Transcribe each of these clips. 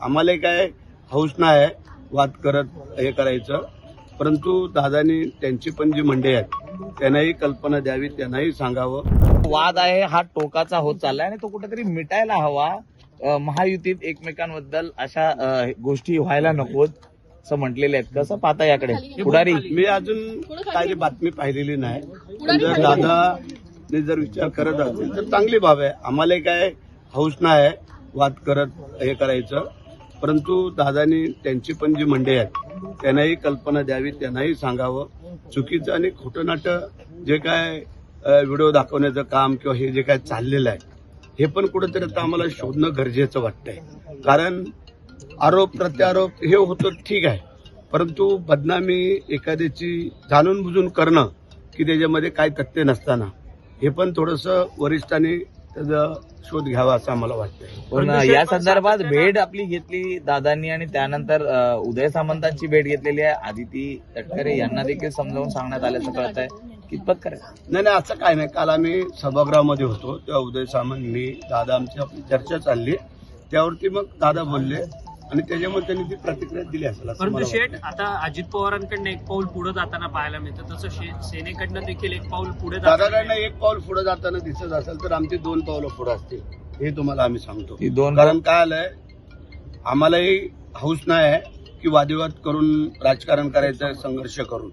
आम्हाला काय हौस नाही वाद करत हे करायचं, परंतु दादानी त्यांची पण जी मंडळी आहेत त्यांनाही कल्पना द्यावी, त्यांनाही सांगावं. वाद आहे हा टोकाचा होत चाललाय आणि तो कुठेतरी मिटायला हवा. महायुतीत एकमेकांबद्दल अशा गोष्टी व्हायला नकोत असं म्हटलेले आहेत. कसं पाहता याकडे पुढारी? मी अजून काही बातमी पाहिलेली नाही, पण जर दादाने जर विचार करत असेल तर चांगली बाब आहे. आम्हाला काय हौस नाही वाद करत हे करायचं, परंतु दादानी त्यांची पण जी मंडळी आहेत त्यांनाही कल्पना द्यावी, त्यांनाही सांगावं. चुकीचं आणि खोटं नाटं जे काय व्हिडिओ दाखवण्याचं काम किंवा हे जे काय चाललेलं आहे हे पण कुठेतरी आता आम्हाला शोधणं गरजेचं वाटतंय. कारण आरोप प्रत्यारोप हे होतं ठीक आहे, परंतु बदनामी एखाद्याची जाणून बुजून करणं की त्याच्यामध्ये काय तथ्य नसताना हे पण थोडंसं वरिष्ठांनी त्याचा शोध घ्यावा असं आम्हाला वाटतंय. पण या संदर्भात भेट आपली घेतली दादांनी आणि त्यानंतर उदय सामंतांची भेट घेतलेली आहे. आदिती तटकरे यांना देखील समजावून सांगण्यात आल्याचं कळत आहे. कितपत करायचं? नाही असं काय नाही. काल आम्ही सभागृहामध्ये होतो तेव्हा उदय सामंतनी दादा आमची आपली चर्चा चालली, त्यावरती मग दादा बोलले आणि त्याच्यामुळे त्यांनी ती प्रतिक्रिया दिली असेल. परंतु शेठ, आता अजित पवारांकडनं एक पाऊल पुढे जाताना पाहायला मिळतं, तसं सेनेकडनं देखील एक पाऊल पुढे दादाकडनं एक पाऊल पुढे जाताना दिसत असेल तर आमची 2 पावलं पुढे असतील, हे तुम्हाला आम्ही सांगतो. कारण काय आलंय, आम्हालाही हौस नाही आहे की वादिवाद करून राजकारण करायचं, संघर्ष करून,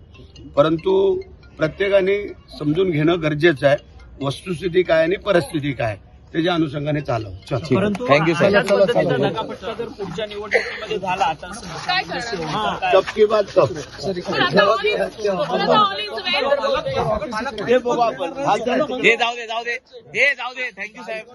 परंतु प्रत्येकाने समजून घेणं गरजेचं आहे. वस्तुस्थिती काय आणि परिस्थिती काय त्याच्या अनुषंगाने चालव. परंतु थँक्यू सर. दगाफटका जर पुढच्या निवडणुकीमध्ये झाला तर सबकी बात सब हे जाऊ दे. थँक्यू साहेब.